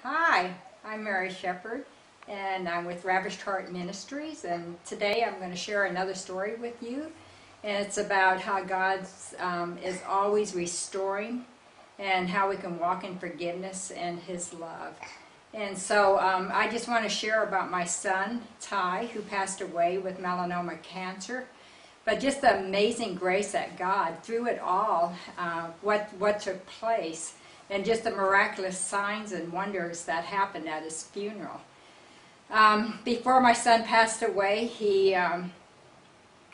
Hi, I'm Mary Shepherd, and I'm with Ravished Heart Ministries, and today I'm going to share another story with you, and it's about how God is always restoring and how we can walk in forgiveness and His love. And so I just want to share about my son, Ty, who passed away with melanoma cancer. But just the amazing grace that God, through it all, what took place, and just the miraculous signs and wonders that happened at his funeral. Before my son passed away, he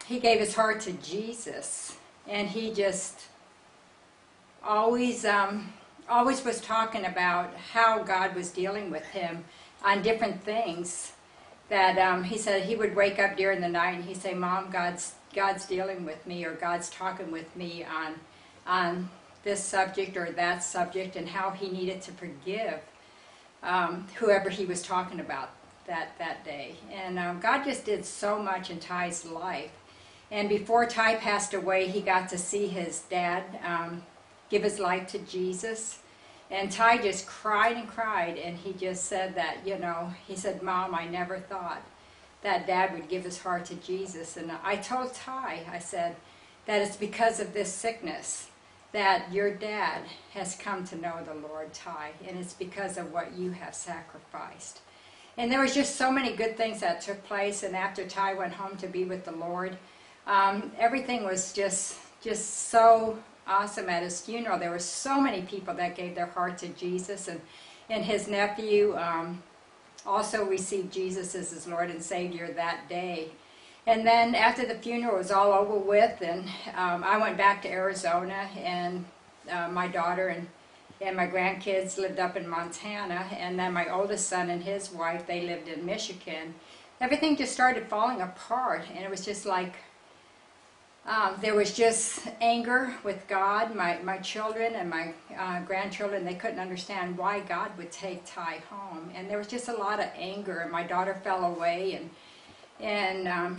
gave his heart to Jesus, and he just always was talking about how God was dealing with him on different things. That he said he would wake up during the night and he'd say, "Mom, God's dealing with me, or God's talking with me on this subject or that subject," and how he needed to forgive whoever he was talking about that day. And God just did so much in Ty's life. And before Ty passed away, he got to see his dad give his life to Jesus. And Ty just cried and cried, and he just said that, he said, "Mom, I never thought that Dad would give his heart to Jesus." And I told Ty, I said, that it's because of this sickness that your dad has come to know the Lord, Ty, and it's because of what you have sacrificed. And there was just so many good things that took place, and after Ty went home to be with the Lord, everything was just so awesome at his funeral. There were so many people that gave their heart to Jesus, and his nephew also received Jesus as his Lord and Savior that day. And then after the funeral was all over with, and I went back to Arizona, and my daughter and my grandkids lived up in Montana, and then my oldest son and his wife, they lived in Michigan. Everything just started falling apart, and it was just like there was just anger with God. My children and my grandchildren, they couldn't understand why God would take Ty home. And there was just a lot of anger, and my daughter fell away, and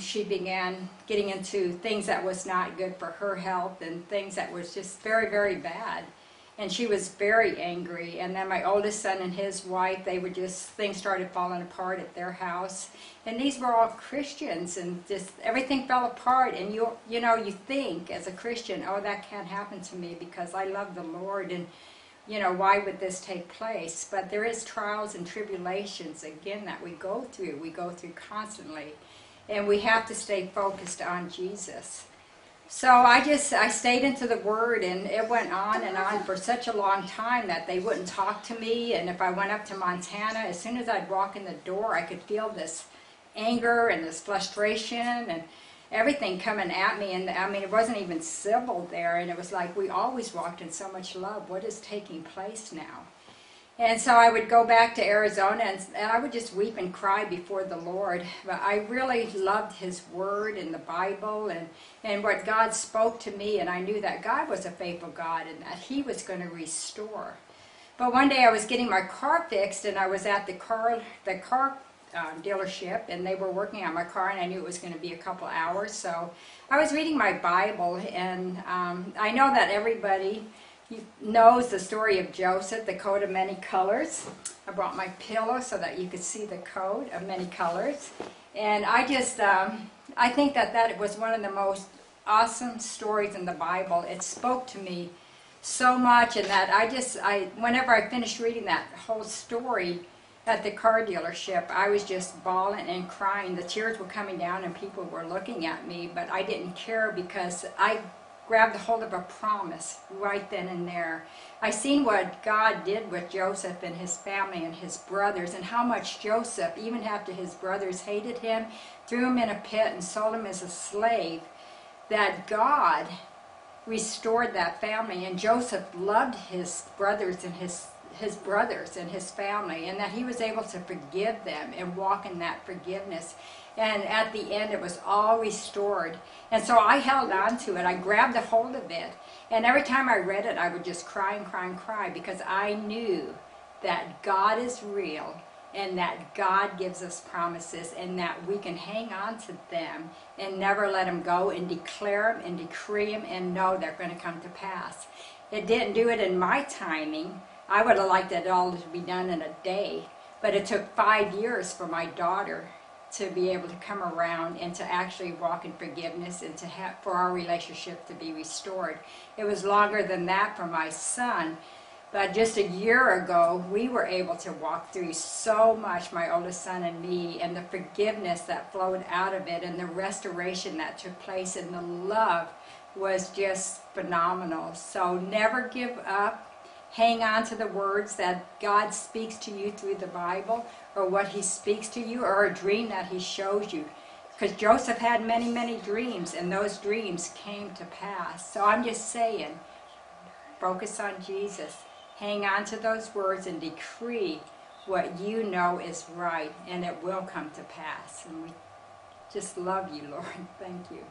she began getting into things that was not good for her health, and things that was just very, very bad. And she was very angry. And then my oldest son and his wife, things started falling apart at their house. And these were all Christians, and just everything fell apart. And you think as a Christian, oh, that can't happen to me because I love the Lord, and why would this take place? But there is trials and tribulations, again, that we go through. We go through constantly. And we have to stay focused on Jesus. So I stayed into the Word, and it went on and on for such a long time that they wouldn't talk to me. And if I went up to Montana, as soon as I'd walk in the door, I could feel this anger and this frustration and everything coming at me. And I mean, it wasn't even civil there, and it was like we always walked in so much love. What is taking place now? And so I would go back to Arizona, and I would just weep and cry before the Lord. But I really loved His Word and the Bible and what God spoke to me, and I knew that God was a faithful God and that He was going to restore. But one day I was getting my car fixed, and I was at the car dealership, and they were working on my car, and I knew it was going to be a couple hours. So I was reading my Bible, and I know that everybody knows the story of Joseph, the coat of many colors. I brought my pillow so that you could see the coat of many colors. And I think that was one of the most awesome stories in the Bible. It spoke to me so much, and that whenever I finished reading that whole story at the car dealership, I was just bawling and crying. The tears were coming down, and people were looking at me, but I didn't care because I grabbed a hold of a promise right then and there. I seen what God did with Joseph and his family and his brothers, and how much Joseph, even after his brothers hated him, threw him in a pit and sold him as a slave, that God restored that family. And Joseph loved his brothers and his family, and that he was able to forgive them and walk in that forgiveness. And at the end, it was all restored. And so I held on to it. I grabbed a hold of it. And every time I read it, I would just cry and cry and cry, because I knew that God is real, and that God gives us promises, and that we can hang on to them and never let them go, and declare them and decree them and know they're going to come to pass. It didn't do it in my timing, I would have liked it all to be done in a day, but it took 5 years for my daughter to be able to come around and to actually walk in forgiveness and to have, for our relationship to be restored. It was longer than that for my son, but just a year ago, we were able to walk through so much, my oldest son and me, and the forgiveness that flowed out of it and the restoration that took place and the love was just phenomenal. So never give up. Hang on to the words that God speaks to you through the Bible, or what he speaks to you, or a dream that he shows you. Because Joseph had many, many dreams, and those dreams came to pass. So I'm just saying, focus on Jesus. Hang on to those words and decree what you know is right, and it will come to pass. And we just love you, Lord. Thank you.